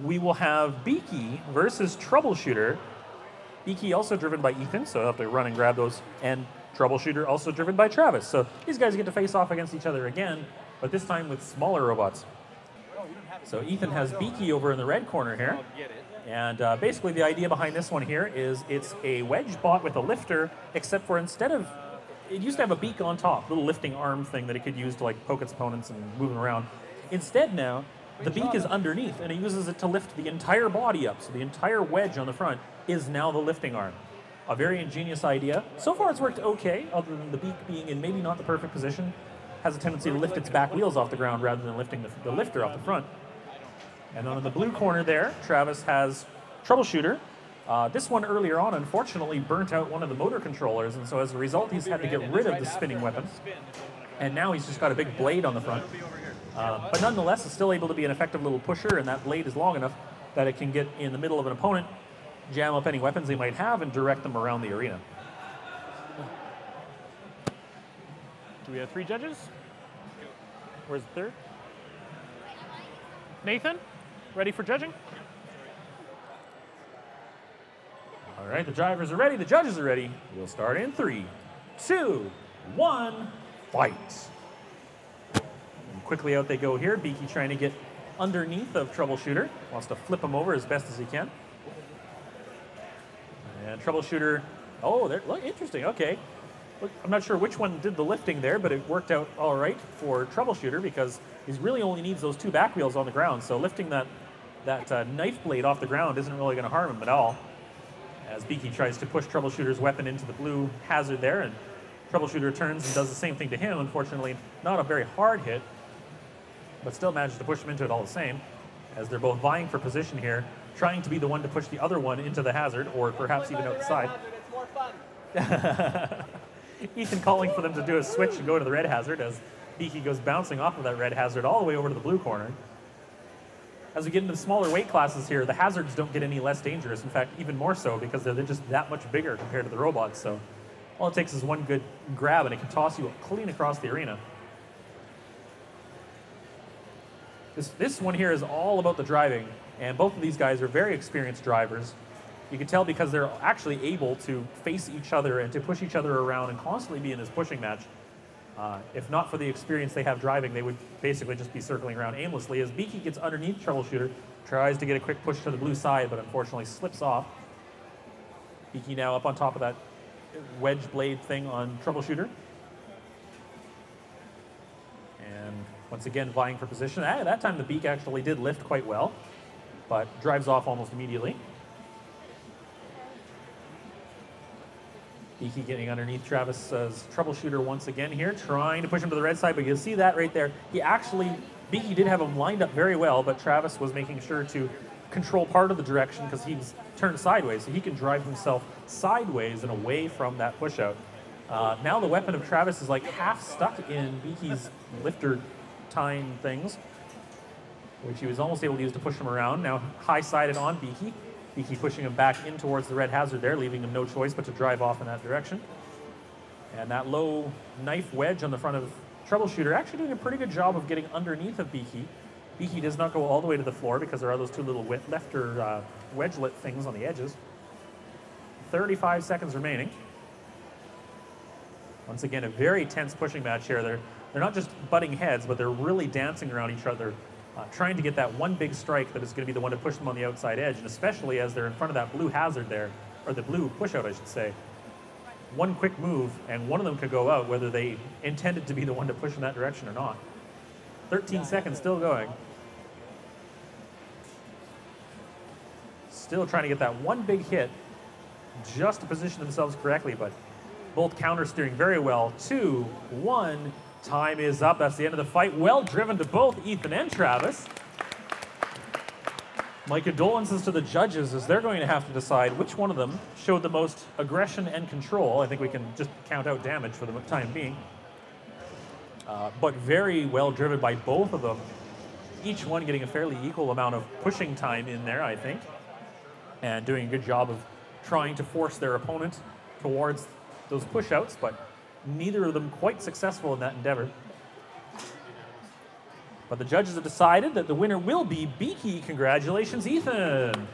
we will have Beaky versus Troubleshooter. Beaky also driven by Ethan, so I'll have to run and grab those. And Troubleshooter also driven by Travis. So these guys get to face off against each other again, but this time with smaller robots. So Ethan has Beaky over in the red corner here. And basically the idea behind this one here is it's a wedge bot with a lifter, except for instead of, it used to have a beak on top, little lifting arm thing that it could use to like poke its opponents and move them around. Instead now, the beak is underneath and it uses it to lift the entire body up. So the entire wedge on the front is now the lifting arm. A very ingenious idea. So far it's worked okay, other than the beak being in maybe not the perfect position. Has a tendency to lift its back wheels off the ground rather than lifting the lifter off the front. And then in the blue corner there, Travis has Troubleshooter. This one earlier on, unfortunately, burnt out one of the motor controllers, and so as a result, he's had to get rid of the spinning weapon. And now he's just got a big blade on the front. But nonetheless, it's still able to be an effective little pusher, and that blade is long enough that it can get in the middle of an opponent, jam up any weapons they might have, and direct them around the arena. Do we have 3 judges? Where's the third? Nathan, ready for judging? All right, the drivers are ready, the judges are ready. We'll start in 3, 2, 1, fight. And quickly out they go here. Beaky trying to get underneath of Troubleshooter. Wants to flip him over as best as he can. And Troubleshooter, oh, look, interesting, okay. Look, I'm not sure which one did the lifting there, but it worked out all right for Troubleshooter because he really only needs those 2 back wheels on the ground. So lifting that knife blade off the ground isn't really going to harm him at all. As Beaky tries to push Troubleshooter's weapon into the blue hazard there, and Troubleshooter turns and does the same thing to him. Unfortunately, not a very hard hit, but still manages to push him into it all the same, as they're both vying for position here, trying to be the one to push the other one into the hazard, or perhaps even outside. It's more fun. Ethan calling for them to do a switch and go to the red hazard, as Beaky goes bouncing off of that red hazard all the way over to the blue corner. As we get into the smaller weight classes here, the hazards don't get any less dangerous. In fact, even more so, because they're just that much bigger compared to the robots. So all it takes is one good grab, and it can toss you clean across the arena. This one here is all about the driving, and both of these guys are very experienced drivers. You can tell because they're actually able to face each other and to push each other around and constantly be in this pushing match. If not for the experience they have driving, they would basically just be circling around aimlessly. As Beaky gets underneath Troubleshooter, tries to get a quick push to the blue side, but unfortunately slips off. Beaky now up on top of that wedge blade thing on Troubleshooter. And once again, vying for position. That time the beak actually did lift quite well, but drives off almost immediately. Beaky getting underneath Travis's Troubleshooter once again here, trying to push him to the red side, but you'll see that right there. Beaky did have him lined up very well, but Travis was making sure to control part of the direction because he's turned sideways, so he can drive himself sideways and away from that push-out. Now the weapon of Travis is like half stuck in Beaky's lifter time things, which he was almost able to use to push him around. Now high-sided on Beaky. Beaky pushing him back in towards the red hazard there, leaving him no choice but to drive off in that direction. And that low knife wedge on the front of Troubleshooter actually doing a pretty good job of getting underneath of Beaky. Beaky does not go all the way to the floor because there are those 2 little lefter wedgelet things on the edges. 35 seconds remaining. Once again, a very tense pushing match here. They're not just butting heads, but they're really dancing around each other, trying to get that one big strike that is going to be the one to push them on the outside edge, and especially as they're in front of that blue hazard there, or the blue push-out, I should say. One quick move, and one of them could go out, whether they intended to be the one to push in that direction or not. 13 seconds still going. Still trying to get that one big hit, just to position themselves correctly, but both counter-steering very well. 2, 1, time is up. That's the end of the fight. Well driven to both Ethan and Travis. My condolences to the judges, as they're going to have to decide which one of them showed the most aggression and control. I think we can just count out damage for the time being. But very well driven by both of them. Each one getting a fairly equal amount of pushing time in there, I think. And doing a good job of trying to force their opponent towards those push-outs, but neither of them quite successful in that endeavor. But the judges have decided that the winner will be Beaky. Congratulations, Ethan.